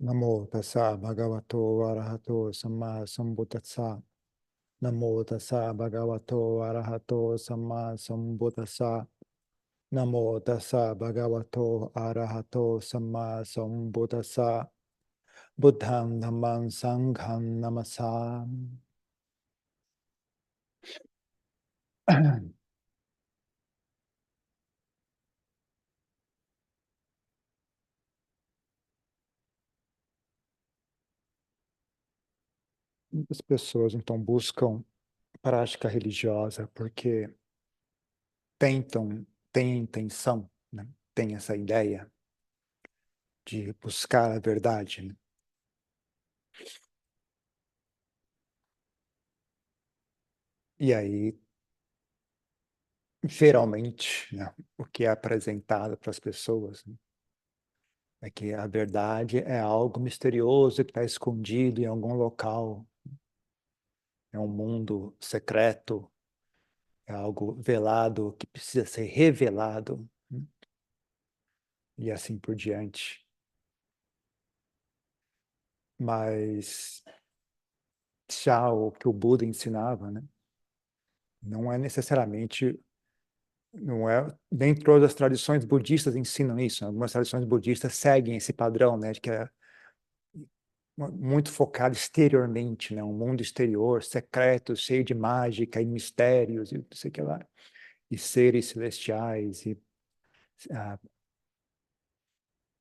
Namo tassa bhagavato arahato samma sambuddhassa. Namo tassa bhagavato arahato samma sambuddhassa. Namo tassa bhagavato arahato samma sambuddhassa. Buddham dhammam sangham namasami. Muitas pessoas então buscam prática religiosa porque têm intenção, né? Têm essa ideia de buscar a verdade, né? E aí, geralmente, né, o que é apresentado para as pessoas, né, é que a verdade é algo misterioso que está escondido em algum local, é um mundo secreto, é algo velado que precisa ser revelado, né, e assim por diante. Mas já o que o Buda ensinava, né, não é necessariamente, não é, nem todas as tradições budistas ensinam isso. Algumas tradições budistas seguem esse padrão, né, de que é muito focado exteriormente, né, um mundo exterior, secreto, cheio de mágica e mistérios e não sei o que lá, e seres celestiais e ah,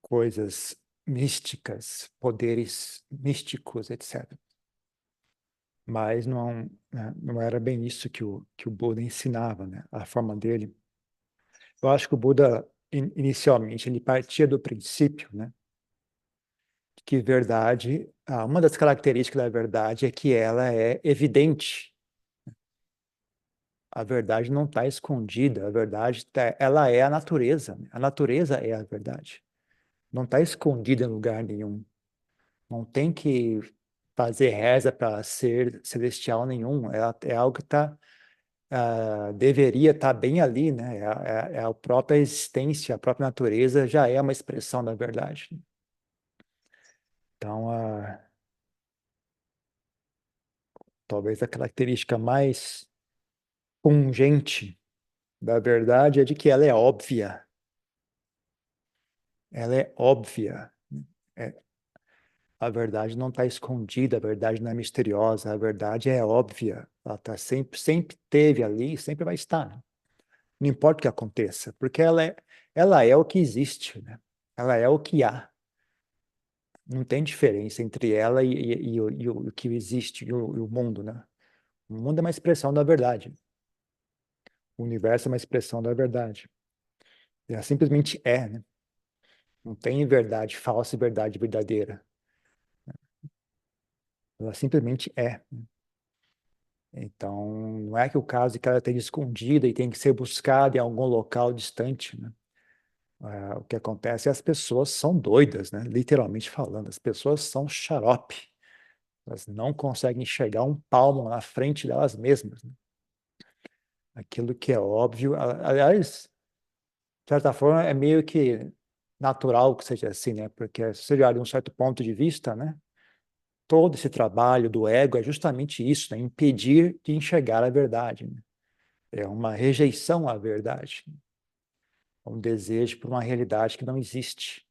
coisas místicas, poderes místicos, etc. Mas não, né, não era bem isso que o Buda ensinava, né, a forma dele. Eu acho que o Buda, inicialmente, ele partia do princípio, né, que verdade, uma das características da verdade é que ela é evidente. A verdade não está escondida, a verdade ela é a natureza. A natureza é a verdade. Não está escondida em lugar nenhum. Não tem que fazer reza para ser celestial nenhum. É algo que deveria estar bem ali, né? É a própria existência, a própria natureza já é uma expressão da verdade. Então, talvez a característica mais pungente da verdade é de que ela é óbvia. Ela é óbvia. É, a verdade não está escondida, a verdade não é misteriosa, a verdade é óbvia. Ela tá sempre teve ali, sempre vai estar, né? Não importa o que aconteça, porque ela é o que existe, né? Ela é o que há. Não tem diferença entre ela e o que existe, e o mundo, né? O mundo é uma expressão da verdade. O universo é uma expressão da verdade. Ela simplesmente é, né? Não tem verdade falsa e verdade verdadeira. Ela simplesmente é. Então, não é que o caso de que ela esteja escondida e tem que ser buscada em algum local distante, né? O que acontece é que as pessoas são doidas, né? Literalmente falando, as pessoas são xarope. Elas não conseguem enxergar um palmo na frente delas mesmas, né? Aquilo que é óbvio, aliás, de certa forma, é meio que natural que seja assim, né? Porque se você olhar de um certo ponto de vista, né? Todo esse trabalho do ego é justamente isso, né? Impedir de enxergar a verdade, né? É uma rejeição à verdade, um desejo por uma realidade que não existe.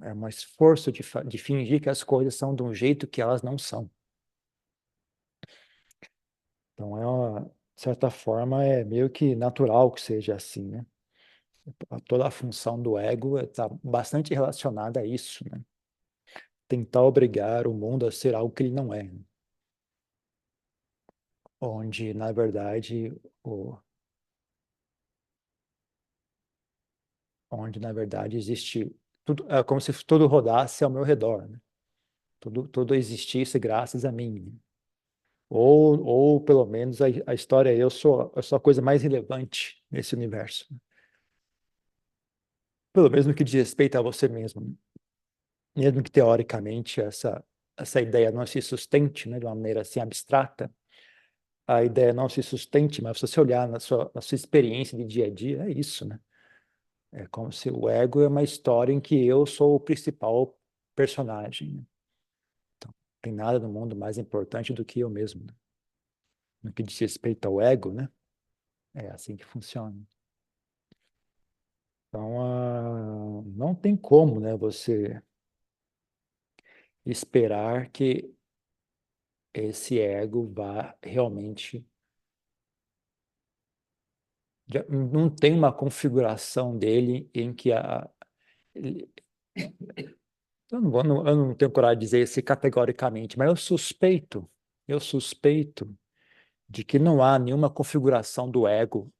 É um esforço de fingir que as coisas são de um jeito que elas não são. Então, de certa forma, é meio que natural que seja assim, né? Toda a função do ego está bastante relacionada a isso, né? Tentar obrigar o mundo a ser algo que ele não é, né? Onde, na verdade, existe tudo, é como se tudo rodasse ao meu redor, né? Tudo existisse graças a mim, né? Ou pelo menos a história, eu sou a coisa mais relevante nesse universo, né? Pelo menos no que diz respeito a você mesmo, né? Mesmo que teoricamente essa ideia não se sustente, né, de uma maneira assim abstrata, a ideia não se sustente, mas se você olhar na sua experiência de dia a dia, é isso, né? É como se o ego é uma história em que eu sou o principal personagem, né? Então, não tem nada no mundo mais importante do que eu mesmo, né? No que diz respeito ao ego, né? É assim que funciona. Então, não tem como, né, você esperar que esse ego vá realmente. Não tem uma configuração dele em que ele- eu não tenho coragem de dizer isso categoricamente, mas eu suspeito de que não há nenhuma configuração do ego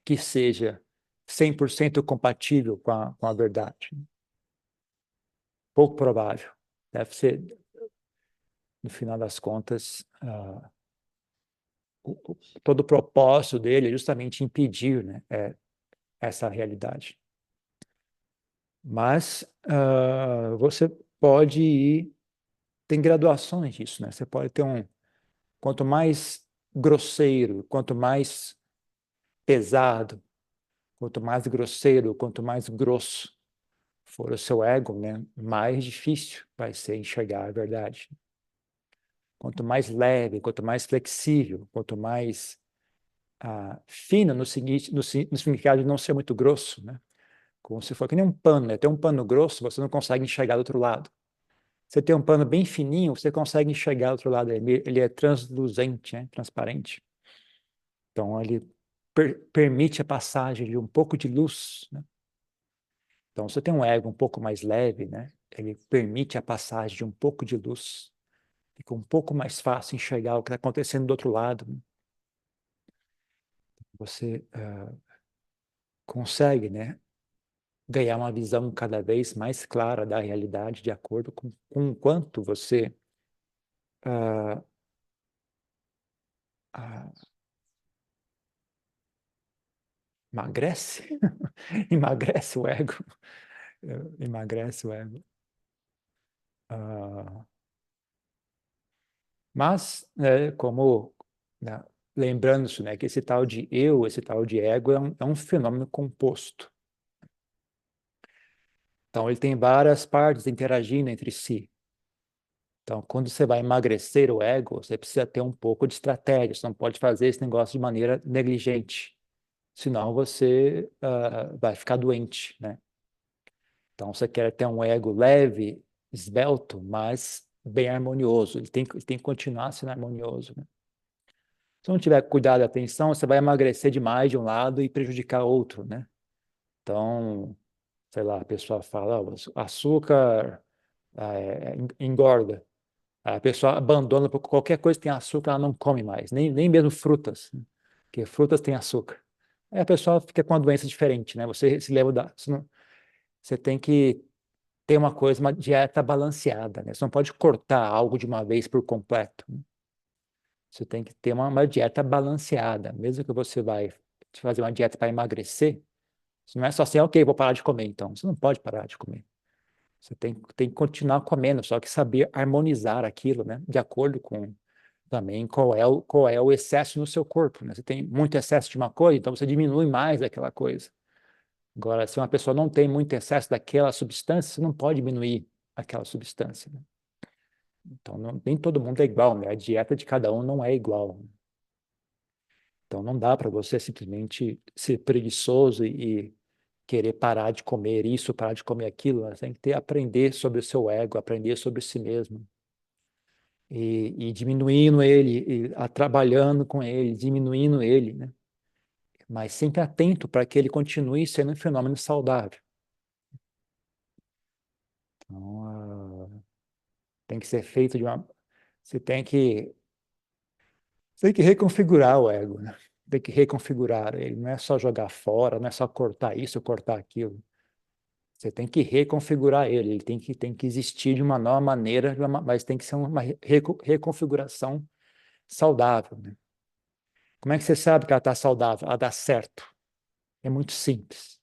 que seja 100% compatível com a verdade. Pouco provável. Deve ser, no final das contas, todo o propósito dele é justamente impedir, né, essa realidade. Mas você pode ir, tem graduações disso, né? Você pode ter quanto mais grosseiro, quanto mais pesado, quanto mais grosseiro, quanto mais grosso for o seu ego, né, mais difícil vai ser enxergar a verdade. Quanto mais leve, quanto mais flexível, quanto mais fino no significado de não ser muito grosso, né? Como se for que nem um pano, né? Tem um pano grosso, você não consegue enxergar do outro lado. Você tem um pano bem fininho, você consegue enxergar do outro lado. Ele é transluzente, né? Transparente. Então, ele permite a passagem de um pouco de luz, né? Então, você tem um ego um pouco mais leve, né? Ele permite a passagem de um pouco de luz. Fica um pouco mais fácil enxergar o que está acontecendo do outro lado, né? Você consegue, né, ganhar uma visão cada vez mais clara da realidade de acordo com o quanto você ah, ah, emagrece, emagrece o ego, emagrece o ego. Ah, mas, como, né, lembrando-se, né, que esse tal de eu, esse tal de ego é um fenômeno composto. Então, ele tem várias partes interagindo entre si. Então, quando você vai emagrecer o ego, você precisa ter um pouco de estratégia. Você não pode fazer esse negócio de maneira negligente, senão você vai ficar doente, né? Então, você quer ter um ego leve, esbelto, mas bem harmonioso. Ele tem que continuar sendo harmonioso, né? Se não tiver cuidado e atenção, você vai emagrecer demais de um lado e prejudicar outro, né? Então, sei lá, a pessoa fala, "Ah, o açúcar engorda." A pessoa abandona por qualquer coisa que tem açúcar, ela não come mais, nem mesmo frutas, né? Porque frutas têm açúcar. Aí a pessoa fica com uma doença diferente, né? Você se lembra você tem que ter uma dieta balanceada, né? Você não pode cortar algo de uma vez por completo, né? Você tem que ter uma dieta balanceada. Mesmo que você vai fazer uma dieta para emagrecer, não é só assim, ok, vou parar de comer, então. Você não pode parar de comer. Você tem que continuar comendo, só que saber harmonizar aquilo, né? De acordo com também qual é o excesso no seu corpo, né? Você tem muito excesso de uma coisa, então você diminui mais aquela coisa. Agora, se uma pessoa não tem muito excesso daquela substância, você não pode diminuir aquela substância, né? Então, nem todo mundo é igual, né? A dieta de cada um não é igual. Então, não dá para você simplesmente ser preguiçoso e querer parar de comer isso, parar de comer aquilo, né? Você tem que aprender sobre o seu ego, aprender sobre si mesmo. E diminuindo ele, trabalhando com ele, diminuindo ele, né? Mas sempre atento para que ele continue sendo um fenômeno saudável. Então, tem que ser feito de uma. Você tem que reconfigurar o ego, né? Tem que reconfigurar ele. Não é só jogar fora, não é só cortar isso, cortar aquilo. Você tem que reconfigurar ele. Ele tem que existir de uma nova maneira, mas tem que ser uma reconfiguração saudável, né? Como é que você sabe que ela está saudável? Ela dá certo. É muito simples.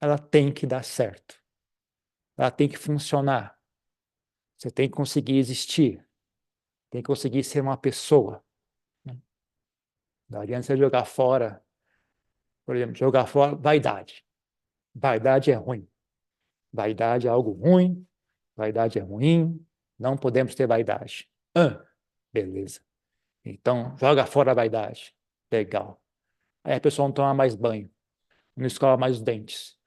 Ela tem que dar certo. Ela tem que funcionar. Você tem que conseguir existir. Tem que conseguir ser uma pessoa, né? Não adianta você jogar fora, por exemplo, jogar fora vaidade. Vaidade é ruim. Vaidade é algo ruim. Vaidade é ruim. Não podemos ter vaidade. Beleza. Então, joga fora a vaidade. Legal. Aí a pessoa não toma mais banho, não escova mais os dentes,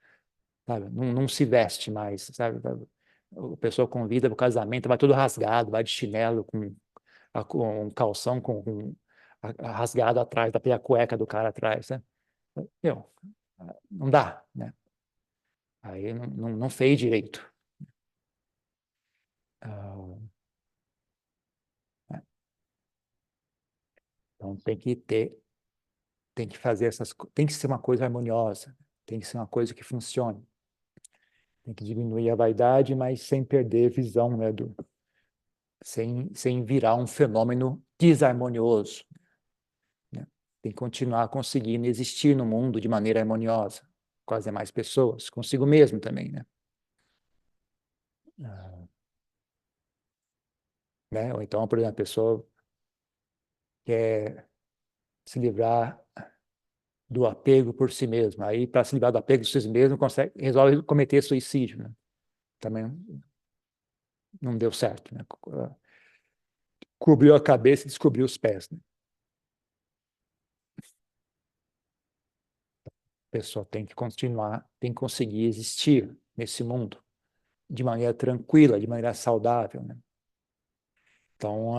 sabe? Não se veste mais, sabe? A pessoa convida para o casamento, vai todo rasgado, vai de chinelo, com um calção rasgado atrás, da a cueca do cara atrás, né? Meu, não dá, né? Aí não fez direito. Ah, né? Então tem que fazer tem que ser uma coisa harmoniosa, tem que ser uma coisa que funcione. Tem que diminuir a vaidade, mas sem perder visão, né, sem virar um fenômeno desarmonioso, né? Tem que continuar conseguindo existir no mundo de maneira harmoniosa com as demais pessoas, consigo mesmo também, né? Ah, né? Ou então, por exemplo, a pessoa quer se livrar do apego por si mesma. Aí, para se livrar do apego por si mesmo, resolve cometer suicídio, né? Também não deu certo, né? Cobriu a cabeça e descobriu os pés, né? A pessoa tem que continuar, tem que conseguir existir nesse mundo de maneira tranquila, de maneira saudável, né? Então,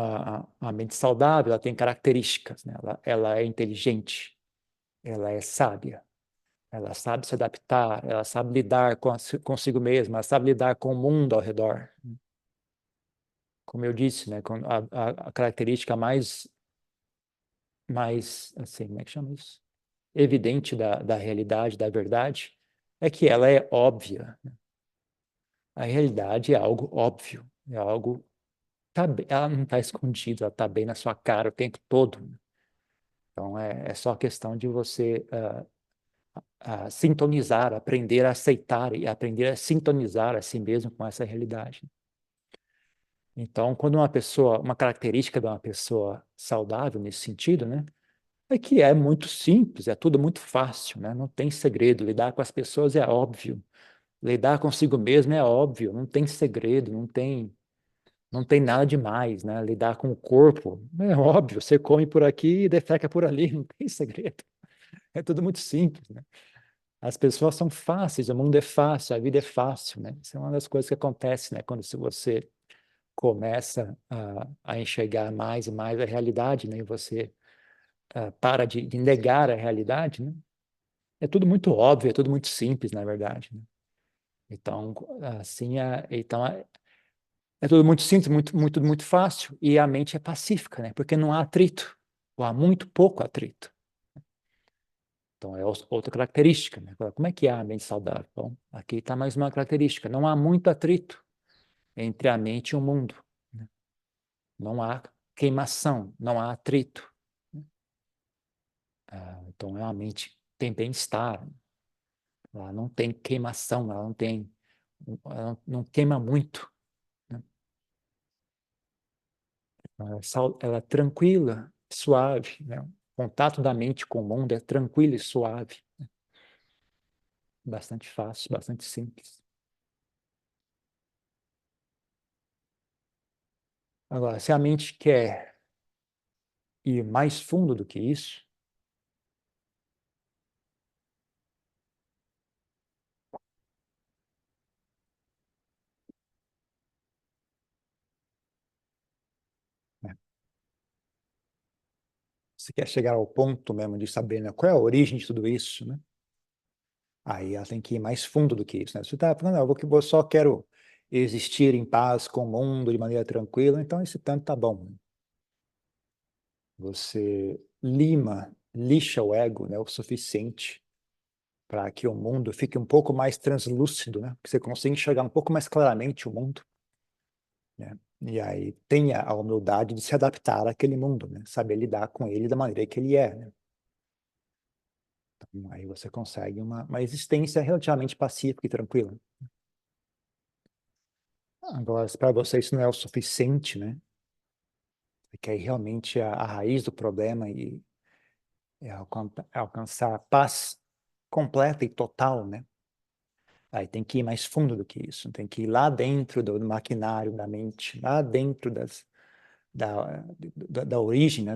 a mente saudável, ela tem características, né? Ela é inteligente, ela é sábia, ela sabe se adaptar, ela sabe lidar consigo mesma, ela sabe lidar com o mundo ao redor. Como eu disse, né? A característica mais, assim, como é que chama isso? Evidente da realidade, da verdade, é que ela é óbvia. A realidade é algo óbvio, é algo ela não está escondida, ela está bem na sua cara o tempo todo. Então é só questão de você sintonizar, aprender a aceitar e aprender a sintonizar a si mesmo com essa realidade. Então, quando uma característica de uma pessoa saudável nesse sentido, né, é que é muito simples, é tudo muito fácil, né? Não tem segredo. Lidar com as pessoas é óbvio. Lidar consigo mesmo é óbvio, não tem segredo, não tem nada demais, né? Lidar com o corpo é óbvio, você come por aqui e defeca por ali, não tem segredo. É tudo muito simples, né? As pessoas são fáceis, o mundo é fácil, a vida é fácil, né? Isso é uma das coisas que acontece, né? Quando se você começa a enxergar mais e mais a realidade, né? E você para de negar a realidade, né? É tudo muito óbvio, é tudo muito simples, na verdade, né? Então, assim, é tudo muito simples, muito fácil, e a mente é pacífica, né? Porque não há atrito, ou há muito pouco atrito. Então, é outra característica, né? Como é que é a mente saudável? Bom, aqui está mais uma característica. Não há muito atrito entre a mente e o mundo, né? Não há queimação, não há atrito. Então, é uma mente que tem bem-estar. Ela não tem queimação, ela não queima muito, né? Ela é tranquila, suave, né? O contato da mente com o mundo é tranquilo e suave. Bastante fácil, bastante simples. Agora, se a mente quer ir mais fundo do que isso, né? Se quer chegar ao ponto mesmo de saber, né, qual é a origem de tudo isso, né? Aí ela tem que ir mais fundo do que isso, né? Você está falando, não, eu só quero existir em paz com o mundo de maneira tranquila, então esse tanto tá bom, né? Você lixa o ego, né, o suficiente para que o mundo fique um pouco mais translúcido, né? Que você consiga enxergar um pouco mais claramente o mundo, né? E aí tenha a humildade de se adaptar àquele mundo, né? Saber lidar com ele da maneira que ele é, né? Então, aí você consegue uma existência relativamente pacífica e tranquila. Agora, se para você isso não é o suficiente, né? Você quer ir realmente a raiz do problema e alcançar a paz completa e total, né? Aí tem que ir mais fundo do que isso, tem que ir lá dentro do maquinário da mente, lá dentro da origem, né?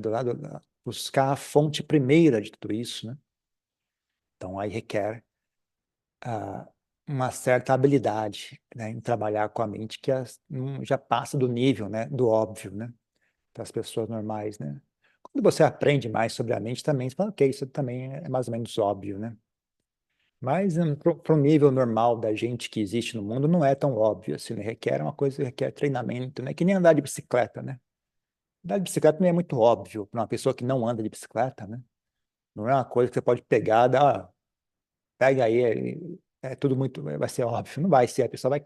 Buscar a fonte primeira de tudo isso, né? Então aí requer ah, uma certa habilidade, né, em trabalhar com a mente que já passa do nível, né, do óbvio, né, para as pessoas normais, né. Quando você aprende mais sobre a mente também, você fala, ok, isso também é mais ou menos óbvio, né. Mas para o nível normal da gente que existe no mundo não é tão óbvio assim, né? Requer uma coisa, requer treinamento, né? Que nem andar de bicicleta, né? Andar de bicicleta não é muito óbvio para uma pessoa que não anda de bicicleta, né? Não é uma coisa que você pode pegar, pega aí, é tudo muito, vai ser óbvio, não vai ser, a pessoa vai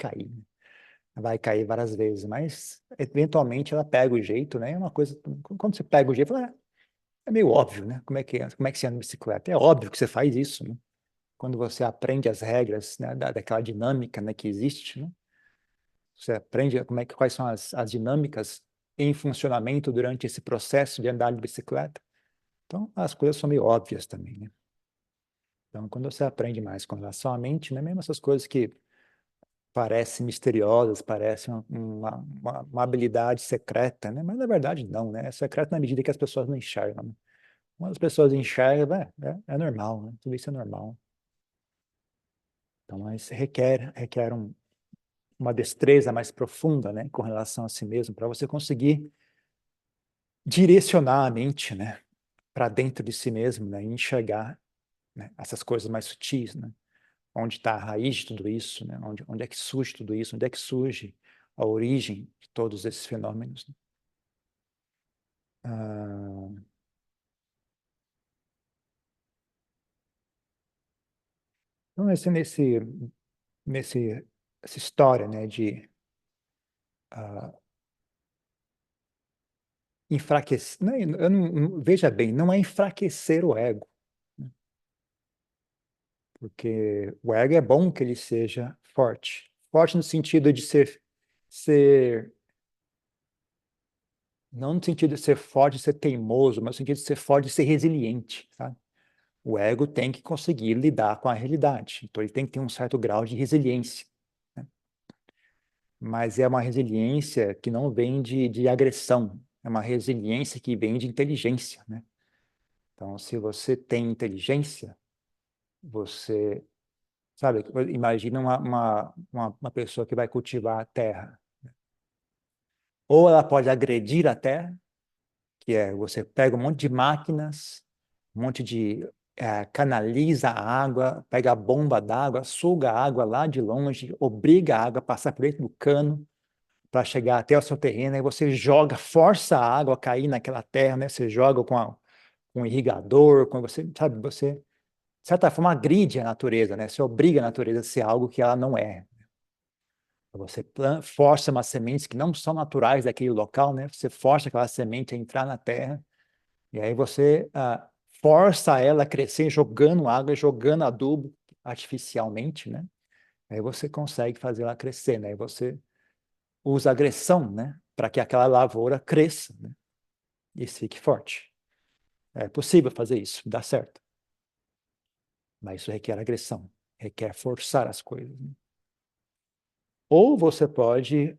cair várias vezes, mas eventualmente ela pega o jeito, né? É uma coisa, quando você pega o jeito, é meio óbvio, né? Como é que você anda de bicicleta? É óbvio que você faz isso, né? Quando você aprende as regras, né, daquela dinâmica, né, que existe, né? Você aprende quais são as dinâmicas em funcionamento durante esse processo de andar de bicicleta. Então, as coisas são meio óbvias também, né? Então, quando você aprende mais com relação à mente, né, mesmo essas coisas que parecem misteriosas, parecem uma habilidade secreta, né? Mas na verdade não, né? É secreto na medida que as pessoas não enxergam, né? Quando as pessoas enxergam, é normal, né? Tudo isso é normal. Então, mas requer uma destreza mais profunda, né, com relação a si mesmo, para você conseguir direcionar a mente, né, para dentro de si mesmo, né, e enxergar, né, essas coisas mais sutis, né, onde está a raiz de tudo isso, né, onde é que surge tudo isso, onde é que surge a origem de todos esses fenômenos, né? Ah, então, essa história, né, de ah, enfraquecer, veja bem, não é enfraquecer o ego, né? Porque o ego é bom que ele seja forte. Forte no sentido de ser, não no sentido de ser forte, ser teimoso, mas no sentido de ser forte, e ser resiliente, sabe? O ego tem que conseguir lidar com a realidade. Então ele tem que ter um certo grau de resiliência, né? Mas é uma resiliência que não vem de agressão, é uma resiliência que vem de inteligência, né? Então, se você tem inteligência, você, sabe, imagina uma pessoa que vai cultivar a terra. Ou ela pode agredir a terra, que é você pega um monte de máquinas, um monte de canaliza a água, pega a bomba d'água, suga a água lá de longe, obriga a água a passar por dentro do cano para chegar até o seu terreno, aí você joga, força a água a cair naquela terra, né? Você joga com um irrigador, com você, sabe, você, de certa forma, agride a natureza, né? Você obriga a natureza a ser algo que ela não é. Você força umas sementes que não são naturais daquele local, né? Você força aquela semente a entrar na terra, e aí você força ela a crescer jogando água, jogando adubo artificialmente, né? Aí você consegue fazer ela crescer, né? Aí você usa agressão, né? Para que aquela lavoura cresça, né? E fique forte. É possível fazer isso, dá certo. Mas isso requer agressão, requer forçar as coisas, né? Ou você pode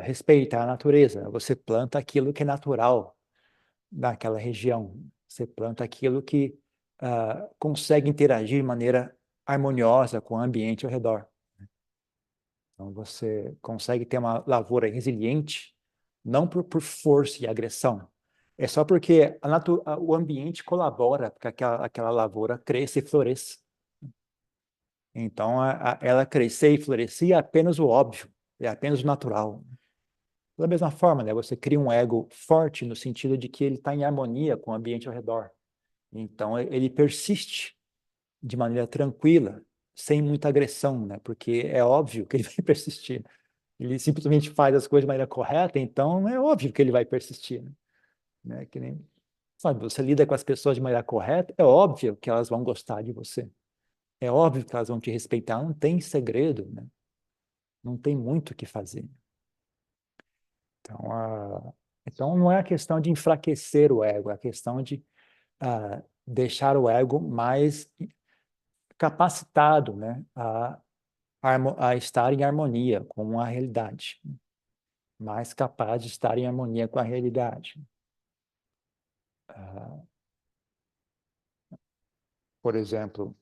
respeitar a natureza. Você planta aquilo que é natural daquela região. Você planta aquilo que consegue interagir de maneira harmoniosa com o ambiente ao redor. Então, você consegue ter uma lavoura resiliente, não por força e agressão. É só porque o ambiente colabora para que aquela lavoura cresça e floresça. Então, ela crescer e florescer é apenas o óbvio, é apenas o natural. Da mesma forma, né, você cria um ego forte no sentido de que ele está em harmonia com o ambiente ao redor. Então, ele persiste de maneira tranquila, sem muita agressão, né? Porque é óbvio que ele vai persistir. Ele simplesmente faz as coisas de maneira correta, então é óbvio que ele vai persistir, né? Que nem, sabe, você lida com as pessoas de maneira correta, é óbvio que elas vão gostar de você. É óbvio que elas vão te respeitar, não tem segredo, né? Não tem muito o que fazer. Então, então não é a questão de enfraquecer o ego, é a questão de deixar o ego mais capacitado, né, a estar em harmonia com a realidade, mais capaz de estar em harmonia com a realidade. Ah, por exemplo,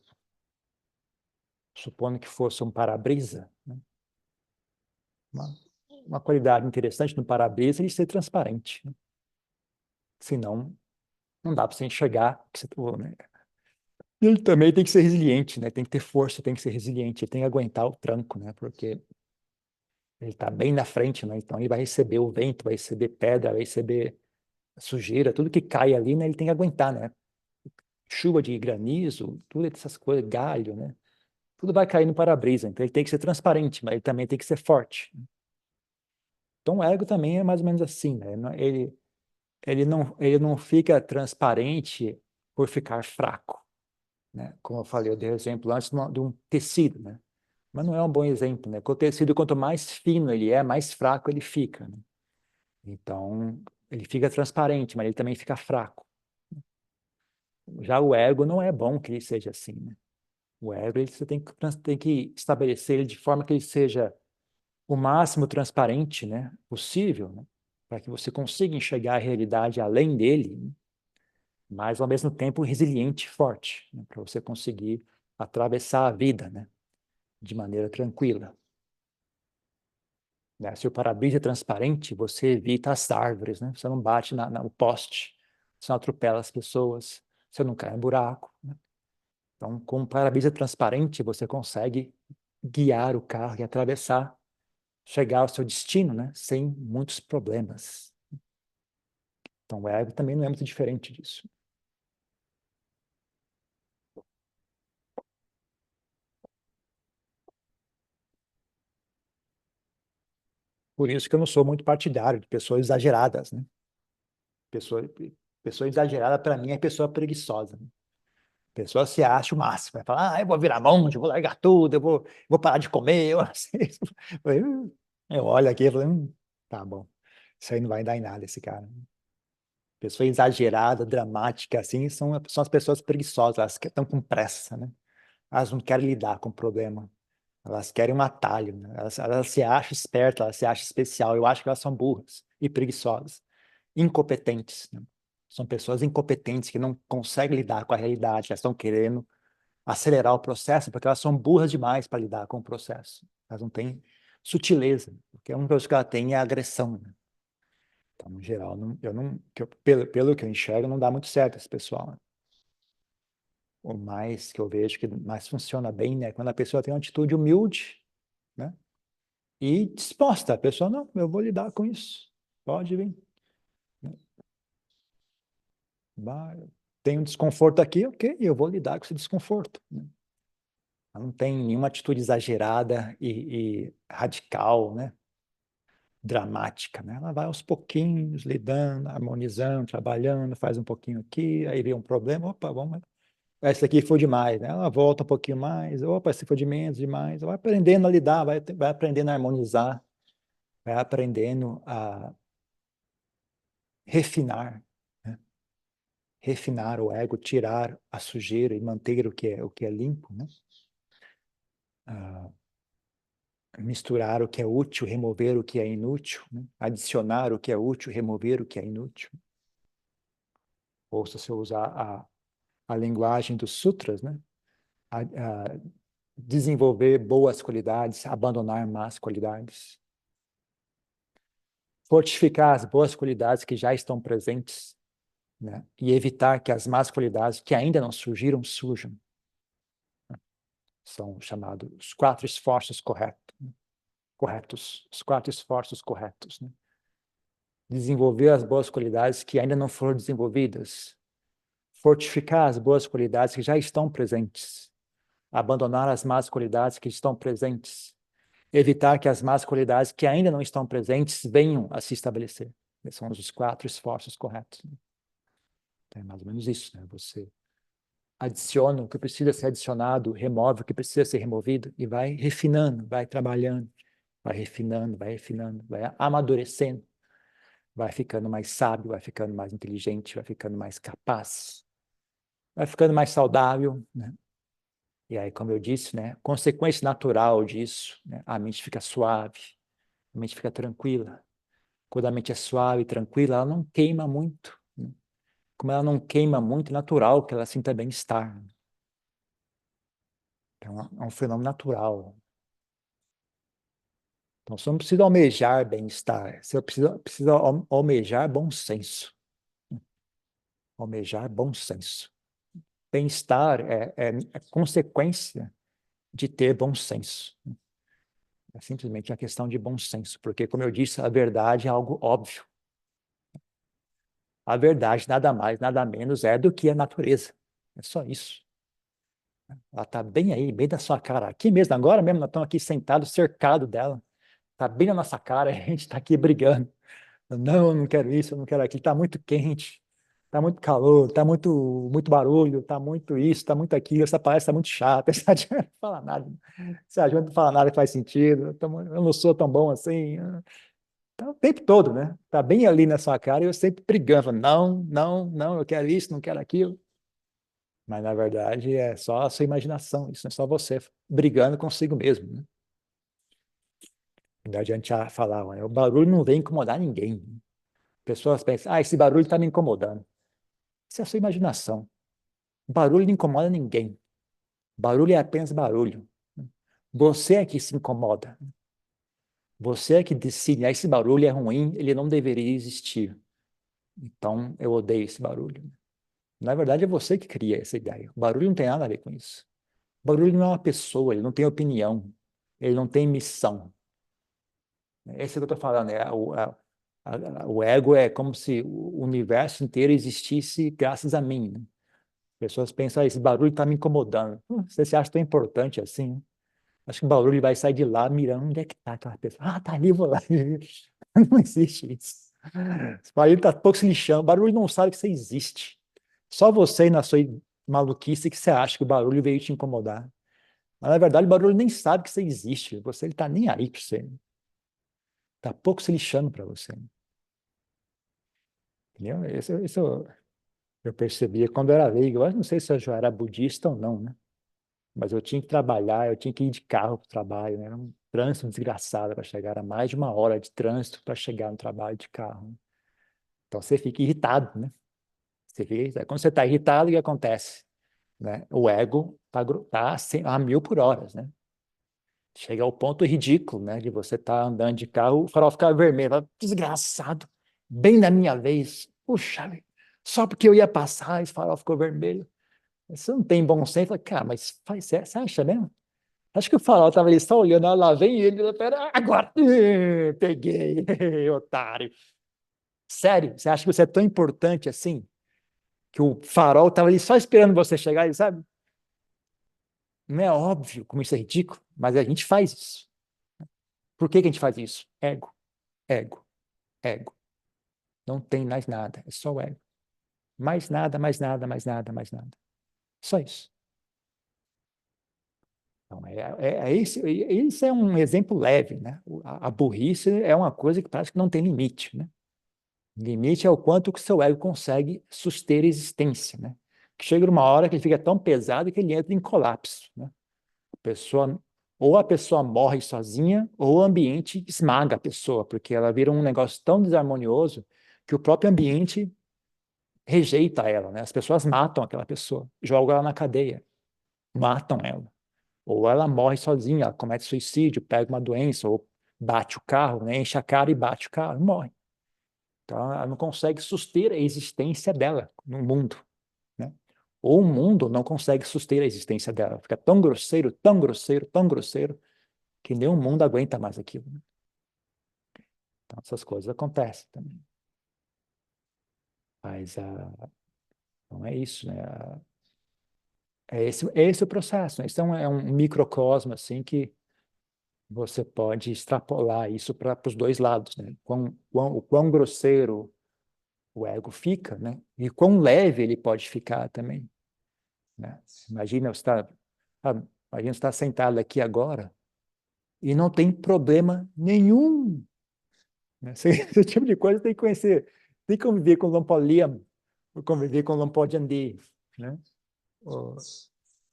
supondo que fosse um para-brisa, né? uma, uma qualidade interessante no para-brisa é ele ser transparente, né? Senão, não dá para você enxergar o que você, né? Ele também tem que ser resiliente, né? Tem que ter força, tem que ser resiliente, ele tem que aguentar o tranco, né? Porque ele está bem na frente, né? Então ele vai receber o vento, vai receber pedra, vai receber sujeira, tudo que cai ali, né? Ele tem que aguentar, né? Chuva de granizo, tudo essas coisas, galho, né? Tudo vai cair no para-brisa. Então ele tem que ser transparente, mas ele também tem que ser forte. Então o ego também é mais ou menos assim, né? Ele não fica transparente por ficar fraco, né? Como eu falei, eu dei exemplo antes de um tecido, né? Mas não é um bom exemplo, né? Porque o tecido, quanto mais fino ele é, mais fraco ele fica, né? Então, ele fica transparente, mas ele também fica fraco. Já o ego não é bom que ele seja assim, né? O ego, você tem que estabelecer ele de forma que ele seja o máximo transparente, né, possível, né? Para que você consiga enxergar a realidade além dele, né? Mas ao mesmo tempo resiliente e forte, né? Para você conseguir atravessar a vida, né, de maneira tranquila. Né? Se o para-brisa é transparente, você evita as árvores, né? Você não bate no poste, você não atropela as pessoas, você não cai em buraco, né? Então, com o para-brisa transparente, você consegue guiar o carro e atravessar, chegar ao seu destino, né? Sem muitos problemas. Então, o ego também não é muito diferente disso. Por isso que eu não sou muito partidário de pessoas exageradas, né? Pessoa, pessoa exagerada, para mim, é pessoa preguiçosa, né? A pessoa se acha o máximo, vai falar, eu vou virar monge, eu vou largar tudo, eu vou parar de comer. Eu, assim, eu olho aqui e falo, tá bom, isso aí não vai dar em nada, esse cara. Pessoa exagerada, dramática, assim, são as pessoas preguiçosas, elas que estão com pressa, né? Elas não querem lidar com o problema, elas querem um atalho, né? Elas se acham espertas, elas se acham especial. Eu acho que elas são burras e preguiçosas, incompetentes, né? São pessoas incompetentes que não conseguem lidar com a realidade, elas estão querendo acelerar o processo, porque elas são burras demais para lidar com o processo. Elas não têm sutileza, porque a única coisa que ela tem é a agressão, né? Então, no geral, eu não, pelo que eu enxergo, não dá muito certo esse pessoal, né? O mais que eu vejo que mais funciona bem, né? Quando a pessoa tem uma atitude humilde, né? E disposta, a pessoa, não, eu vou lidar com isso, pode vir, né? Tem um desconforto aqui, ok, eu vou lidar com esse desconforto, né? Ela não tem nenhuma atitude exagerada e radical, né? Dramática, né? Ela vai aos pouquinhos, lidando, harmonizando, trabalhando, faz um pouquinho aqui, aí vem um problema, opa, vamos, esse aqui foi demais, né? Ela volta um pouquinho mais, opa, esse foi de menos, demais, vai aprendendo a lidar, vai aprendendo a harmonizar, vai aprendendo a refinar, né? Refinar o ego, tirar a sujeira e manter o que é limpo, né? Ah, misturar o que é útil, remover o que é inútil, né? Adicionar o que é útil, remover o que é inútil. Ou se você usar a linguagem dos sutras, né? A desenvolver boas qualidades, abandonar más qualidades. Fortificar as boas qualidades que já estão presentes, né? E evitar que as más qualidades que ainda não surgiram, surjam. São chamados os 4 esforços corretos, os 4 esforços corretos, né? Desenvolver as boas qualidades que ainda não foram desenvolvidas, fortificar as boas qualidades que já estão presentes, abandonar as más qualidades que estão presentes, evitar que as más qualidades que ainda não estão presentes venham a se estabelecer. Esses são os 4 esforços corretos. É mais ou menos isso, né? Você adiciona o que precisa ser adicionado, remove o que precisa ser removido e vai refinando, vai trabalhando, vai refinando, vai amadurecendo, vai ficando mais sábio, vai ficando mais inteligente, vai ficando mais capaz, vai ficando mais saudável, né? E aí, como eu disse, né, consequência natural disso, né, a mente fica suave, a mente fica tranquila. Quando a mente é suave e tranquila, ela não queima muito, né? Como ela não queima muito, é natural que ela sinta bem-estar. Então, é um fenômeno natural. Então, você não precisa almejar bem-estar, você precisa almejar bom senso. Almejar bom senso. Bem-estar é consequência de ter bom senso. É simplesmente uma questão de bom senso, porque, como eu disse, a verdade é algo óbvio. A verdade nada mais, nada menos é do que a natureza. É só isso. Ela está bem aí, bem da sua cara. Aqui mesmo, agora mesmo, nós estamos aqui sentados, cercados dela. Está bem na nossa cara, a gente está aqui brigando. Não, eu não quero isso, eu não quero aquilo. Está muito quente, está muito calor, está muito barulho, está muito isso, está muito aquilo. Essa palestra está muito chata, essa adianta não fala nada. Essa adianta não fala nada que faz sentido. Eu não sou tão bom assim. Tá o tempo todo, né? Tá bem ali na sua cara e eu sempre brigando, falando, não, não, não, eu quero isso, não quero aquilo. Mas, na verdade, é só a sua imaginação, isso é só você brigando consigo mesmo, né? Não adianta falar, olha, o barulho não vem incomodar ninguém. Pessoas pensam, esse barulho está me incomodando. Isso é a sua imaginação. Barulho não incomoda ninguém. Barulho é apenas barulho. Você é que se incomoda. Você é que decide, esse barulho é ruim, ele não deveria existir. Então, eu odeio esse barulho. Na verdade, é você que cria essa ideia. O barulho não tem nada a ver com isso. O barulho não é uma pessoa, ele não tem opinião, ele não tem missão. Esse é o que eu estou falando. O ego é como se o universo inteiro existisse graças a mim, né? Pessoas pensam, esse barulho está me incomodando. Você se acha tão importante assim? Acho que o barulho vai sair de lá mirando onde é que está aquela pessoa. Tá ali, vou lá. Não existe isso. Esse barulho está pouco se lixando. O barulho não sabe que você existe. Só você, na sua maluquice, que você acha que o barulho veio te incomodar. Mas, na verdade, o barulho nem sabe que você existe. Você, ele está nem aí para você. Está pouco se lixando para você. Entendeu? Isso eu percebia quando eu era leigo. Eu não sei se eu já era budista ou não, né? Mas eu tinha que trabalhar, eu tinha que ir de carro para o trabalho, né? Era um trânsito desgraçado para chegar. Era mais de uma hora de trânsito para chegar no trabalho de carro. Então você fica irritado, né? Você fica irritado. Quando você está irritado, o que acontece? Né? O ego tá a 1000 por hora, né? Chega ao ponto ridículo, né? De você estar andando de carro, o farol ficar vermelho. Fala, desgraçado, bem na minha vez. Puxa, só porque eu ia passar, esse farol ficou vermelho. Você não tem bom senso. Fala, cara, mas você acha mesmo? Acho que o farol estava ali só olhando, lá vem ele, pera, agora, peguei, otário. Sério, você acha que você é tão importante assim? Que o farol estava ali só esperando você chegar, e sabe? Não é óbvio como isso é ridículo, mas a gente faz isso. Por que que a gente faz isso? Ego, ego, ego. Não tem mais nada, é só o ego. Mais nada, mais nada, mais nada, mais nada. Só isso. Então, esse é um exemplo leve, né? A burrice é uma coisa que parece que não tem limite, né? Limite é o quanto que o seu ego consegue suster a existência, né? Que chega uma hora que ele fica tão pesado que ele entra em colapso, né? Pessoa, ou a pessoa morre sozinha, ou o ambiente esmaga a pessoa, porque ela vira um negócio tão desarmonioso que o próprio ambiente rejeita ela, né? As pessoas matam aquela pessoa, jogam ela na cadeia, matam ela. Ou ela morre sozinha, ela comete suicídio, pega uma doença, ou bate o carro, né? Enche a cara e bate o carro, e morre. Então, ela não consegue suster a existência dela no mundo, né? Ou o mundo não consegue suster a existência dela. Fica tão grosseiro, tão grosseiro, tão grosseiro, que nem o mundo aguenta mais aquilo, né? Então, essas coisas acontecem também. Mas não é isso, né? É esse o processo, né? Isso é um microcosmo, assim, que você pode extrapolar isso para os dois lados, né? O quão grosseiro o ego fica, né? E quão leve ele pode ficar também, né? Imagina você está, imagina você está sentado aqui agora e não tem problema nenhum, né? Esse tipo de coisa tem que conhecer, tem que conviver com o Lampoliam, conviver com o Lampo Jandi, né?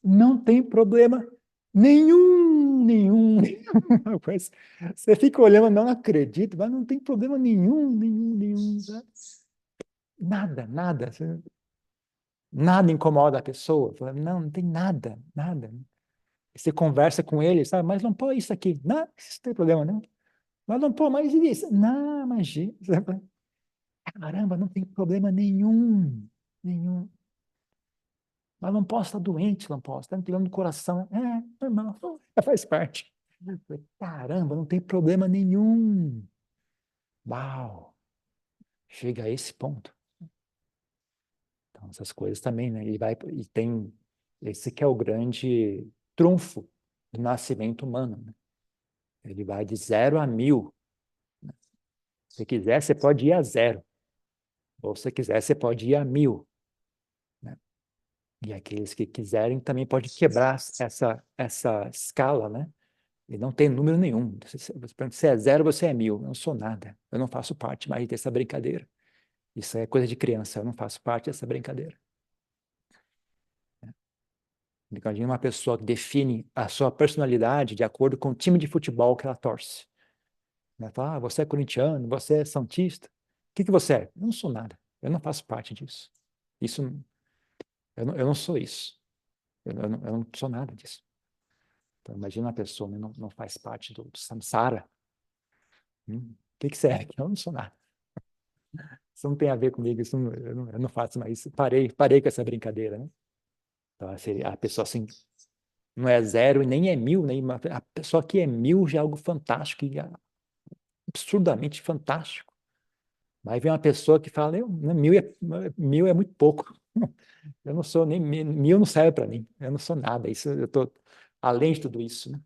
Não tem problema nenhum. Mas você fica olhando, não acredito, mas não tem problema nenhum. Sabe? Nada. Nada incomoda a pessoa. Fala, não tem nada. Você conversa com ele, sabe? Mas não pô isso aqui. Não, isso não tem problema, não. Mas não pô mais isso. Não, imagina. Caramba, não tem problema nenhum. Mas não posso estar doente, não posso. Está me pegando no coração. É, normal, faz parte. Caramba, não tem problema nenhum. Uau, chega a esse ponto. Então, essas coisas também, né? E tem esse que é o grande trunfo do nascimento humano, né? Ele vai de 0 a 1000. Se quiser, você pode ir a 0. Ou se quiser, você pode ir a 1000. Né? E aqueles que quiserem também pode quebrar essa escala, né? E não tem número nenhum. Se é 0, você é 1000. Eu não sou nada. Eu não faço parte mais dessa brincadeira. Isso é coisa de criança. Eu não faço parte dessa brincadeira. Imagina uma pessoa que define a sua personalidade de acordo com o time de futebol que ela torce. Ela fala, você é corintiano, você é santista. O que você é? Eu não sou nada. Eu não faço parte disso. Isso, eu não sou isso. Eu não sou nada disso. Então, imagina uma pessoa que não faz parte do samsara. O que você é? Eu não sou nada. Isso não tem a ver comigo, eu não faço mais isso. Parei com essa brincadeira, né? Então, a pessoa assim, não é 0 e nem é 1000, nem a pessoa que é 1000 já é algo fantástico, e absurdamente fantástico. Mas vem uma pessoa que fala, 1000 é muito pouco. Eu não sou nem 1000 não serve para mim. Eu não sou nada. Isso eu tô além de tudo isso, né?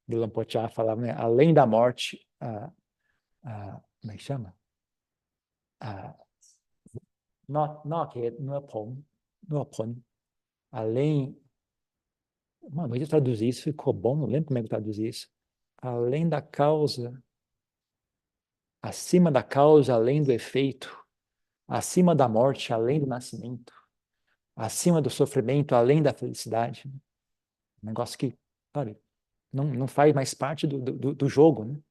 Lampotiá falava, né? Além da morte, como é que chama? Não é além. Uma vez eu traduzi isso, ficou bom, não lembro como é que eu traduzi isso. Além da causa, acima da causa, além do efeito, acima da morte, além do nascimento, acima do sofrimento, além da felicidade. Um negócio que, sabe, não faz mais parte do jogo, né?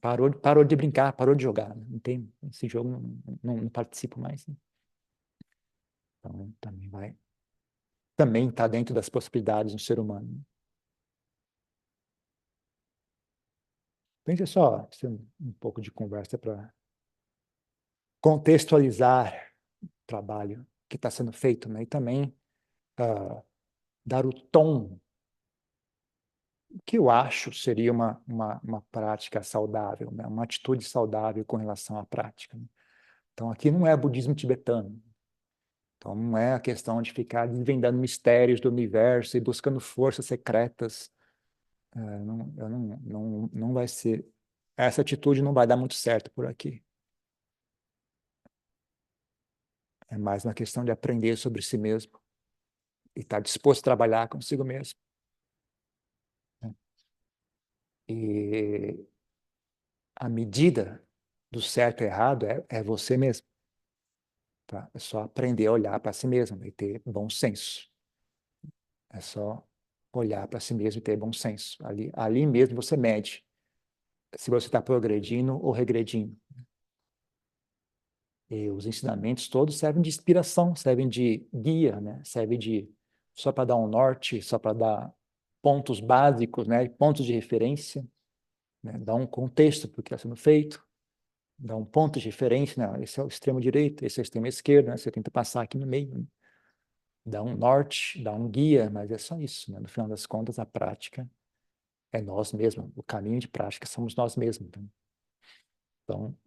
Parou de brincar, parou de jogar. Né? Não tem, esse jogo não participo mais. Né? Então, também está dentro das possibilidades do ser humano. Pense só, um pouco de conversa para contextualizar o trabalho que está sendo feito, né? E também dar o tom que eu acho seria uma prática saudável, né? Uma atitude saudável com relação à prática. Né? Então, aqui não é budismo tibetano. Então, não é a questão de ficar desvendando mistérios do universo e buscando forças secretas. Não vai ser. Essa atitude não vai dar muito certo por aqui. É mais uma questão de aprender sobre si mesmo e estar disposto a trabalhar consigo mesmo. Né? E a medida do certo e errado é você mesmo. Tá? É só aprender a olhar para si mesmo e ter bom senso. É só olhar para si mesmo e ter bom senso. Ali mesmo você mede se você está progredindo ou regredindo. E os ensinamentos todos servem de inspiração, servem de guia, né? Servem só para dar um norte, só para dar pontos básicos, né? Pontos de referência, né? Dar um contexto para o que está sendo feito, dar um ponto de referência, né? Esse é o extremo direito, esse é o extremo esquerdo, né? Você tenta passar aqui no meio, né? Dá um norte, dá um guia, mas é só isso, né? No final das contas, a prática é nós mesmos, o caminho de prática somos nós mesmos. Né? Então,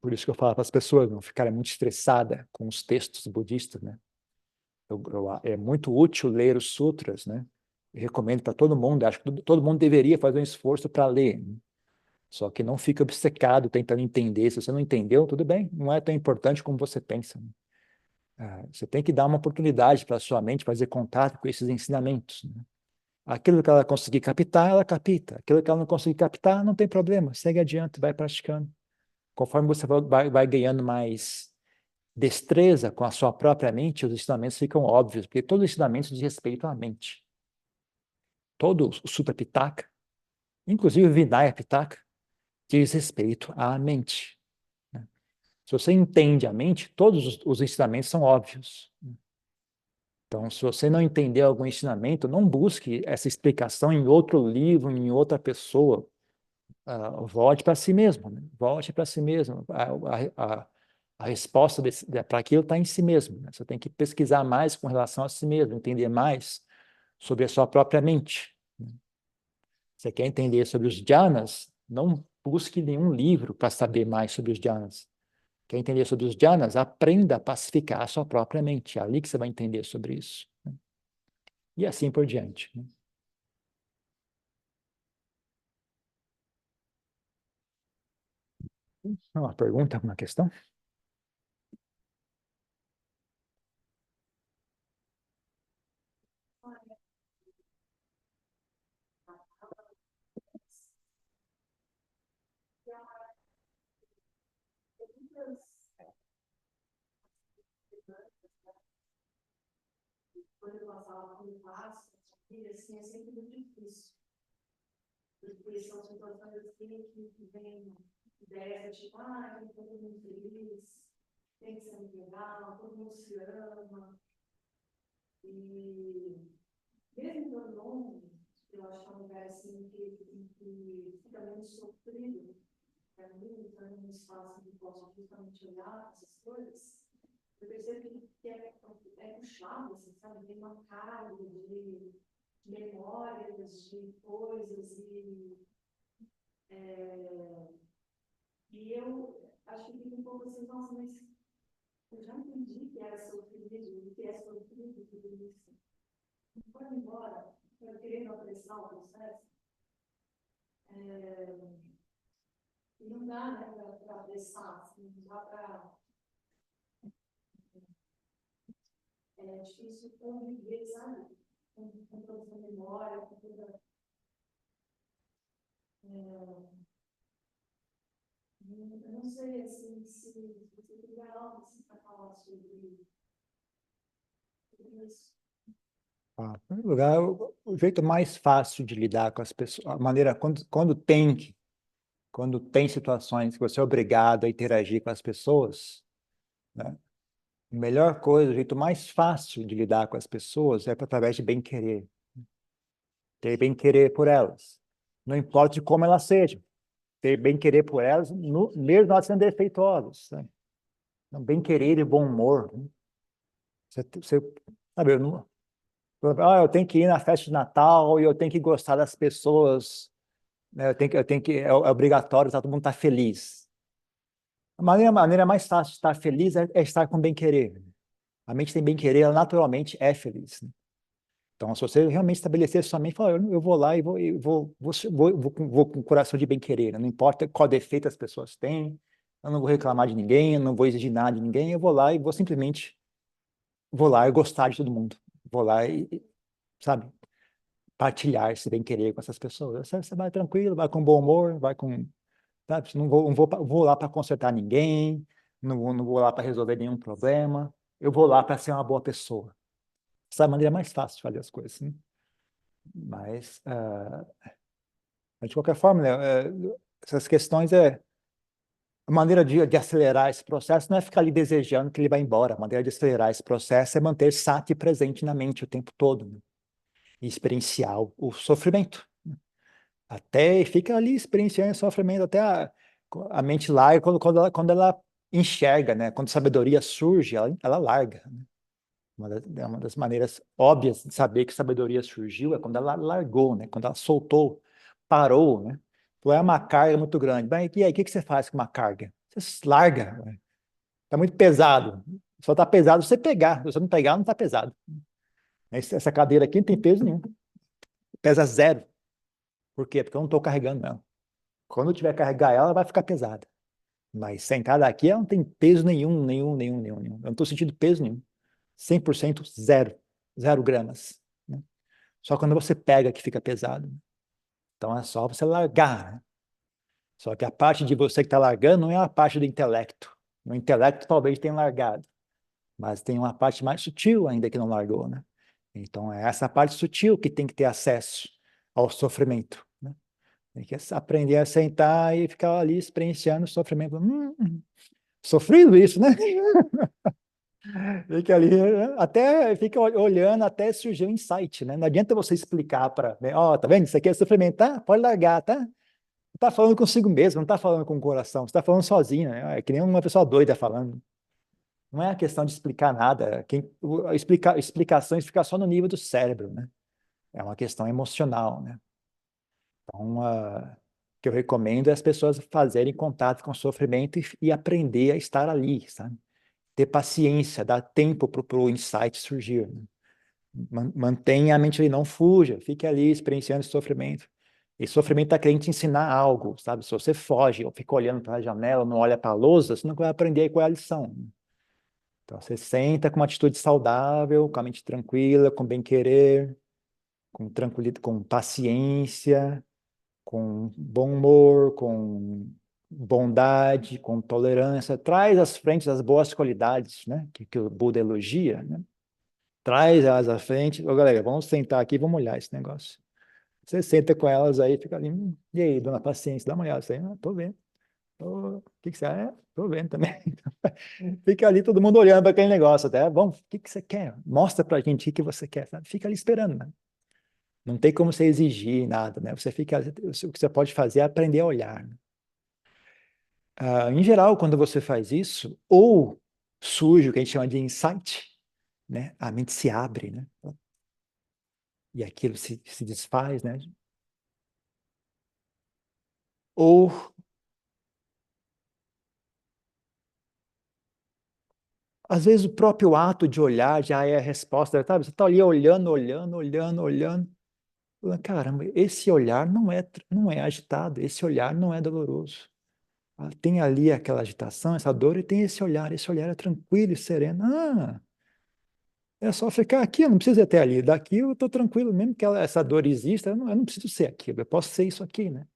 por isso que eu falo para as pessoas não ficarem muito estressadas com os textos budistas, né? É muito útil ler os sutras, né? Eu recomendo para todo mundo, acho que todo mundo deveria fazer um esforço para ler. Né? Só que não fica obcecado tentando entender. Se você não entendeu, tudo bem, não é tão importante como você pensa. Né? Você tem que dar uma oportunidade para a sua mente fazer contato com esses ensinamentos. Né? Aquilo que ela conseguir captar, ela capta. Aquilo que ela não conseguir captar, não tem problema. Segue adiante, vai praticando. Conforme você vai ganhando mais destreza com a sua própria mente, os ensinamentos ficam óbvios, porque todos os ensinamentos diz respeito à mente. Todo o Sutta Pitaka, inclusive o Vinaya Pitaka, diz respeito à mente. Né? Se você entende a mente, todos os ensinamentos são óbvios. Então, se você não entender algum ensinamento, não busque essa explicação em outro livro, em outra pessoa. Volte para si mesmo, né? Volte para si mesmo. A resposta para aquilo está em si mesmo. Né? Você tem que pesquisar mais com relação a si mesmo, entender mais sobre a sua própria mente. Né? Você quer entender sobre os dhyanas? Não busque nenhum livro para saber mais sobre os dhyanas. Quer entender sobre os dhyanas? Aprenda a pacificar a sua própria mente. É ali que você vai entender sobre isso. Né? E assim por diante. Né? Uma pergunta, uma questão? Quando eu passava por passo, assim, é sempre muito difícil. Porque são situações assim que vem ideias tipo, tem que todo mundo feliz, tem que ser muito legal, todo mundo se ama. E mesmo no longe, eu acho que é um lugar assim que fica meio sofrido para mim, estando num espaço que posso justamente olhar essas coisas. Eu percebo que é puxado, assim, sabe? Tem uma carga de memórias, de coisas, e eu acho que fico um pouco assim, nossa, mas eu já entendi que era sofrido, que é sofrido, tudo isso. Não foi embora, eu querendo apressar o processo, e não dá, né, para apressar, assim, não dá para. É difícil conviver, sabe? Com toda essa memória, com toda. Eu não sei assim, se você teria algo assim, para falar sobre isso. Em primeiro lugar, o jeito mais fácil de lidar com as pessoas, a maneira quando tem situações que você é obrigado a interagir com as pessoas, né? A melhor coisa, o jeito mais fácil de lidar com as pessoas é através de bem-querer. Ter bem-querer por elas. Não importa de como elas sejam. Ter bem-querer por elas, mesmo elas sendo defeituosas. Né? Então, bem-querer e bom humor. Né? Sabe, eu tenho que ir na festa de Natal e eu tenho que gostar das pessoas, né? É obrigatório, todo mundo estar feliz. A maneira mais fácil de estar feliz é estar com bem-querer. A mente tem bem-querer, ela naturalmente é feliz. Né? Então, se você realmente estabelecer sua mente, fala, eu vou lá e vou com o coração de bem-querer. Né? Não importa qual defeito as pessoas têm, eu não vou reclamar de ninguém, eu não vou exigir nada de ninguém, eu vou lá e vou lá e gostar de todo mundo. Vou lá sabe, partilhar esse bem-querer com essas pessoas. Você vai tranquilo, vai com bom humor, vai com, sabe, vou lá para consertar ninguém, não vou lá para resolver nenhum problema, eu vou lá para ser uma boa pessoa. Essa é a maneira mais fácil de fazer as coisas, né? Mas, de qualquer forma, né, essas questões a maneira de acelerar esse processo não é ficar ali desejando que ele vá embora. A maneira de acelerar esse processo é manter sati presente na mente o tempo todo, né? E experienciar o sofrimento. Até fica ali experienciando o sofrimento, até a mente larga quando ela enxerga, né? Quando a sabedoria surge, ela larga. Né? Uma das maneiras óbvias de saber que sabedoria surgiu é quando ela largou, né? Quando ela soltou, parou, né? Então é uma carga muito grande. Bem, e aí, o que você faz com uma carga? Você larga, né? Tá muito pesado. Só tá pesado se você pegar. Se você não pegar, não tá pesado. Essa cadeira aqui não tem peso nenhum. Pesa zero. Por quê? Porque eu não estou carregando ela. Quando eu tiver que carregar ela, ela vai ficar pesada. Mas sentada aqui, ela não tem peso nenhum. Eu não estou sentindo peso nenhum. 100% zero. 0 gramas. Né? Só quando você pega que fica pesado. Então é só você largar. Né? Só que a parte de você que está largando não é a parte do intelecto. No intelecto talvez tenha largado, mas tem uma parte mais sutil ainda que não largou, né? Então é essa parte sutil que tem que ter acesso ao sofrimento, né? Tem que aprender a sentar e ficar ali experienciando o sofrimento. Sofrido isso, né? Fica ali, até fica olhando até surgir um insight, né? Não adianta você explicar para, ó, tá vendo? Isso aqui é sofrimento, tá? Pode largar, tá? Não tá falando consigo mesmo, não tá falando com o coração, você tá falando sozinho, né? É que nem uma pessoa doida falando. Não é a questão de explicar nada. Explicações fica só no nível do cérebro, né? É uma questão emocional, né? Então, o que eu recomendo é as pessoas fazerem contato com o sofrimento e aprender a estar ali, sabe? Ter paciência, dar tempo para o insight surgir, né? Mantenha a mente ali, não fuja, fique ali experienciando esse sofrimento. Esse sofrimento está querendo te ensinar algo, sabe? Se você foge ou fica olhando para a janela, não olha para a lousa, você não vai aprender qual é a lição. Então, você senta com uma atitude saudável, com a mente tranquila, com bem-querer, com tranquilidade, com paciência, com bom humor, com bondade, com tolerância. Traz às frente as boas qualidades, né? Que o Buda elogia, né? Traz elas à frente. Ô, galera, vamos sentar aqui e vamos olhar esse negócio. Você senta com elas aí, fica ali. E aí, dona Paciência, dá uma olhada. Você, tô vendo. O que que você é? Tô vendo também. Fica ali todo mundo olhando para aquele negócio até. Vamos, o que que você quer? Mostra pra gente o que você quer, sabe? Fica ali esperando, né? Não tem como você exigir nada, né? Você fica, o que você pode fazer é aprender a olhar, né? Em geral, quando você faz isso, ou surge o que a gente chama de insight, né? A mente se abre, né? E aquilo se desfaz, né? Ou, às vezes, o próprio ato de olhar já é a resposta, sabe? Você está ali olhando, olhando, olhando, olhando. Caramba, esse olhar não é agitado, esse olhar não é doloroso. Tem ali aquela agitação, essa dor, e tem esse olhar é tranquilo e sereno. É só ficar aqui, eu não preciso ir até ali. Daqui eu estou tranquilo, mesmo que essa dor exista, eu não preciso ser aquilo, eu posso ser isso aqui, né?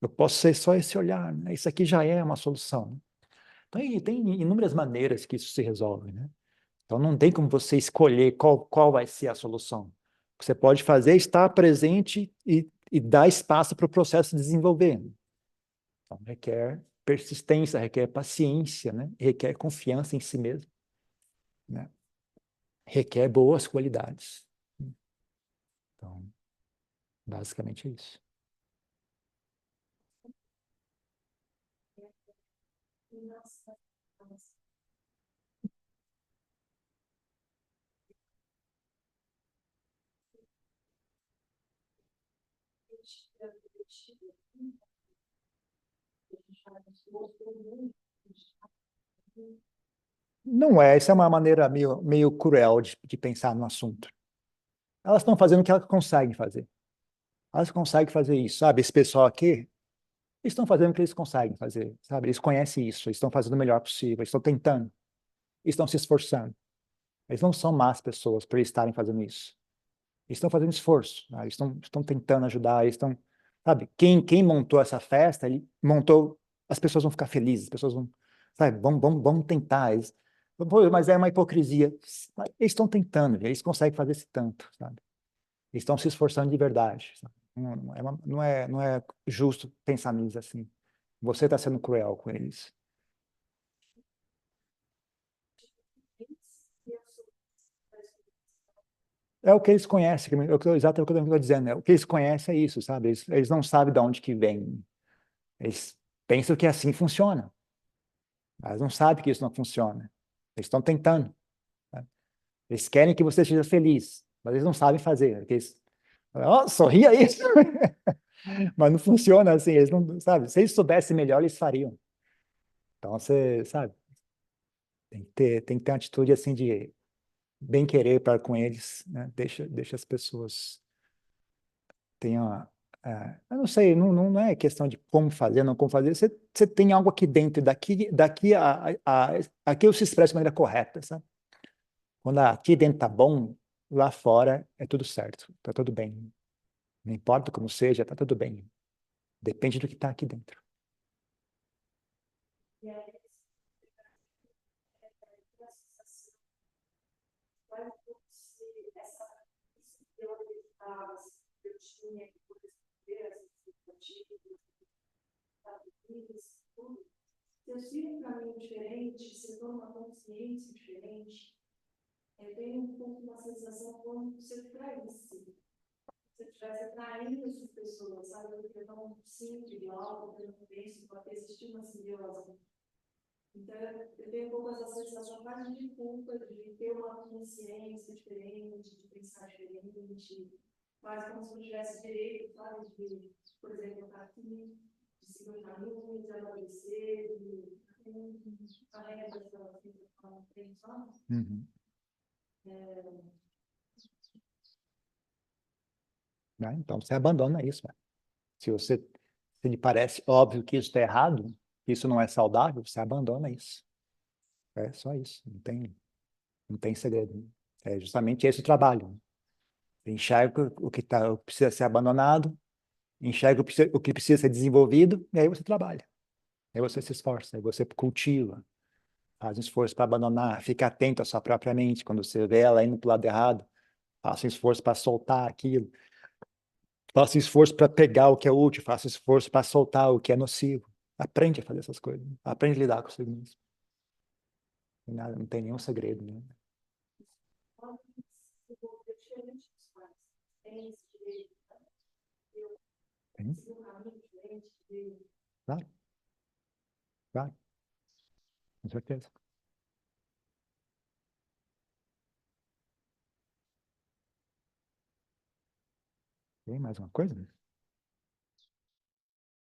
Eu posso ser só esse olhar, né? Isso aqui já é uma solução, né? Então, tem inúmeras maneiras que isso se resolve, né? Então, não tem como você escolher qual vai ser a solução. O que você pode fazer é estar presente e dar espaço para o processo se desenvolver. Então, requer persistência, requer paciência, né? Requer confiança em si mesmo, né? Requer boas qualidades. Então, basicamente é isso. Não é, essa é uma maneira meio cruel de pensar no assunto. Elas estão fazendo o que elas conseguem fazer. Elas conseguem fazer isso, sabe? Esse pessoal aqui, eles estão fazendo o que eles conseguem fazer, sabe? Eles conhecem isso, eles estão fazendo o melhor possível, eles estão tentando, eles estão se esforçando. Eles não são más pessoas por estarem fazendo isso. Eles estão fazendo esforço, né? Eles estão tentando ajudar, eles estão, sabe? Quem montou essa festa, ele montou, as pessoas vão ficar felizes, as pessoas vão, sabe? Vão tentar. Pô, mas é uma hipocrisia. Eles estão tentando, eles conseguem fazer esse tanto, sabe? Eles estão se esforçando de verdade, sabe? Não é justo pensar neles assim. Você está sendo cruel com eles. É o que eles conhecem, exato o que eu estou dizendo. O que eles conhecem é isso, sabe? Eles não sabem de onde que vem. Eles pensam que assim funciona, mas não sabem que isso não funciona. Eles estão tentando, né? Eles querem que você seja feliz, mas eles não sabem fazer. Eles, sorria isso, mas não funciona assim. Eles não, sabe? Se eles soubessem melhor, eles fariam. Então você, sabe? Tem que ter uma atitude assim de bem querer para com eles, né? Deixa as pessoas tenham. Eu não sei, não é questão de como fazer, não como fazer. Você tem algo aqui dentro, daqui aquilo se expressa de maneira correta, sabe? Quando aqui dentro tá bom, lá fora é tudo certo, tá tudo bem. Não importa como seja, tá tudo bem. Depende do que tá aqui dentro. expectativas que eu tinha que corresponder às expectativas, tudo. Se eu sigo um caminho diferente, se eu tomo uma consciência diferente, eu tenho um pouco uma sensação como se eu traísse. Se eu estivesse traindo essas pessoas, sabe? Porque eu não sinto igual, porque eu não penso, pode existir uma simbiose. Então, eu tenho um pouco essa sensação quase de culpa, de ter uma consciência diferente, de pensar diferente, quase como se eu tivesse direito, sabe? De, por exemplo, estar aqui, de seguir o caminho, de amadurecer, de carregar essa sensação na frente, sabe? Uhum. Né? Então, você abandona isso. Né? Se lhe parece óbvio que isso está errado, que isso não é saudável, você abandona isso. É só isso. Não tem segredo. Né? É justamente esse o trabalho. Né? Você enxerga o que precisa ser abandonado, enxerga o que precisa ser desenvolvido, e aí você trabalha. Aí você se esforça, aí você cultiva, faz um esforço para abandonar, fica atento à sua própria mente. Quando você vê ela indo para o lado errado, faça um esforço para soltar aquilo. Faça um esforço para pegar o que é útil, faça um esforço para soltar o que é nocivo. Aprende a fazer essas coisas. Aprende a lidar com isso mesmo. Não tem nenhum segredo. Né? Pode se desenvolver diferente dos pais. Tem esse direito, eu Tem? sigo um caminho diferente de Claro, claro, com certeza. Tem mais uma coisa?